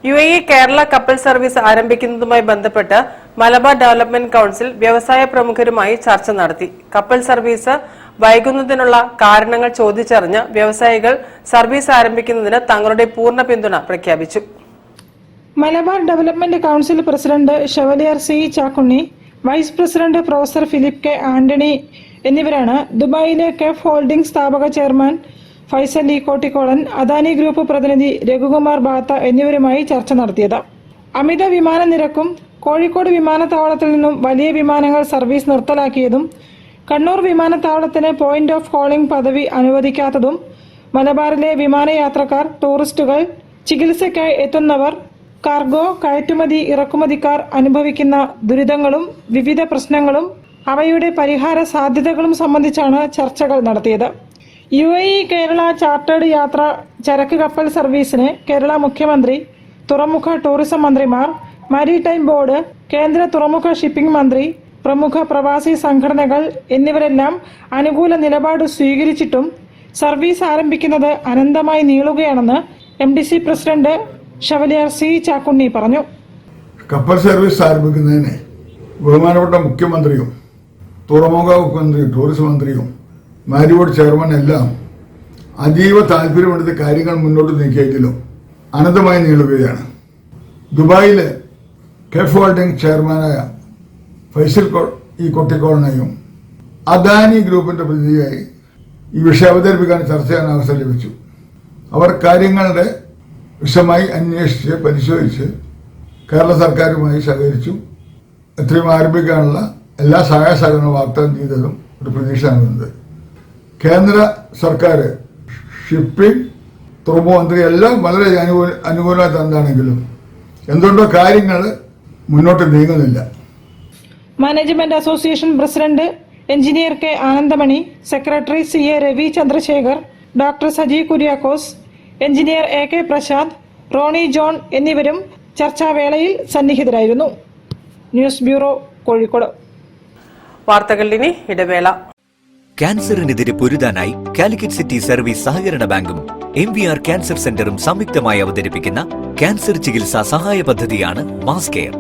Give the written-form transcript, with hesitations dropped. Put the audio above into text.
UAE Kerala കപ്പൽ service ആരംഭിക്കുന്നതുമായി ബന്ധപ്പെട്ട് Malabar development council വ്യവസായ പ്രമുഖരുമായി ചർച്ച നടത്തി. കപ്പൽ സർവീസ് വൈകുന്നതിനുള്ള കാരണങ്ങൾ ചോദിച്ചറിഞ്ഞ് വ്യവസായികൾ സർവീസ് ആരംഭിക്കുന്നതിന് തങ്ങളുടെ പൂർണ്ണ പിന്തുണ പ്രഖ്യാപിച്ചു. Malabar development council president Chevalier C Chakkunni, vice president professor Philip K Antony എന്നിവരാണ് ദുബായിലെ കെഫ് ഹോൾഡിംഗ് സ്ഥാപക chairman Faizal E Kottikollon, Adani group പ്രതിനിധി രഘുകുമാർ ബാത്ത എന്നിവരുമായി ചർച്ച നടത്തിയത്. അമിത വിമാന നിരക്കും കോഴിക്കോട് വിമാനത്താവളത്തിൽ നിന്നും വലിയ വിമാനങ്ങൾ സർവീസ് നിർത്തലാക്കിയതും കണ്ണൂർ വിമാനത്താവളത്തിന് പോയിന്റ് ഓഫ് കോളിംഗ് പദവി അനുവദിക്കാത്തതും മലബാറിലെ വിമാനയാത്രക്കാർ, ടൂറിസ്റ്റുകൾ, ചികിത്സയ്ക്കായി എത്തുന്നവർ, കാർഗോ, കയറ്റുമതി ഇറക്കുമതിക്കാർ അനുഭവിക്കുന്ന ദുരിതങ്ങളും വിവിധ പ്രശ്നങ്ങളും അവയുടെ പരിഹാര സാധ്യതകളും സംബന്ധിച്ചാണ് ചർച്ചകൾ നടത്തിയത്. UAE കേരള ചാർട്ടേഡ് യാത്ര ചരക്ക് കപ്പൽ സർവീസിന് കേരള മുഖ്യമന്ത്രി, തുറമുഖ ടൂറിസം മന്ത്രിമാർ, മാരിടൈം ബോർഡ്, കേന്ദ്ര തുറമുഖ ഷിപ്പിംഗ് മന്ത്രി, പ്രമുഖ പ്രവാസി സംഘടനകൾ എന്നിവരെല്ലാം അനുകൂല നിലപാട് സ്വീകരിച്ചിട്ടും സർവീസ് ആരംഭിക്കുന്നത് അനന്തമായി നീളുകയാണെന്ന് MDC president Chevalier C Chakkunni പറഞ്ഞു. കപ്പൽ സർവീസ് ആരംഭിക്കുന്നതിന് ബഹുമാനപ്പെട്ട മുഖ്യമന്ത്രിയും തുറമുഖ മുഖ്യമന്ത്രിയും ടൂറിസം മന്ത്രിയും മാരിബോർഡ് ചെയർമാൻ എല്ലാം അതീവ താല്പര്യമെടുത്ത് കാര്യങ്ങൾ മുന്നോട്ട് നീക്കിയെങ്കിലും അനന്തമായി നീളുകയാണ്. ദുബായിലെ കെഫ് ഹോൾഡിംഗ് ചെയർമാനായ ഫൈസൽ ഇ കോട്ടിക്കോളിനെയും അദാനി ഗ്രൂപ്പിന്റെ പ്രതിനിധിയായി ഈ വിഷയം അവതരിപ്പിക്കാൻ ചർച്ച ചെയ്യാൻ അവസരം ലഭിച്ചു. അവർ കാര്യങ്ങളുടെ വിശദമായി അന്വേഷിച്ച് പരിശോധിച്ച് കേരള സർക്കാരുമായി സഹകരിച്ചു. എത്രയും ആരംഭിക്കാനുള്ള എല്ലാ സഹായ സഹകരണവും വാഗ്ദാനം ചെയ്തതും ഒരു പ്രതീക്ഷ നൽകുന്നത്. കേന്ദ്ര സർക്കാർ, ഷിപ്പിംഗ്, തുറമുഖ മന്ത്രി എല്ലാം വളരെ അനുകൂലമായി തന്നാണെങ്കിലും എന്തുകൊണ്ടോ കാര്യങ്ങൾ മുന്നോട്ട് നീങ്ങുന്നില്ല. Management association president engineer K Anandamani, secretary CA Ravi Chandrasekhar, doctor Saji Kuriakose, engineer AK Prasad, Rony John എന്നിവരും ചർച്ചാവേളയിൽ സന്നിഹിതരായിരുന്നു. News bureau, Kozhikode. വാർത്തകളിനി ഇടവേള. ക്യാൻസറിനെതിരെ പൊരുതാനായി കാലിക്കറ്റ് സിറ്റി സർവീസ് സഹകരണ ബാങ്കും MVR ക്യാൻസർ സെന്ററും സംയുക്തമായി അവതരിപ്പിക്കുന്ന ക്യാൻസർ ചികിത്സാ സഹായ പദ്ധതിയാണ് മാസ് കെയർ.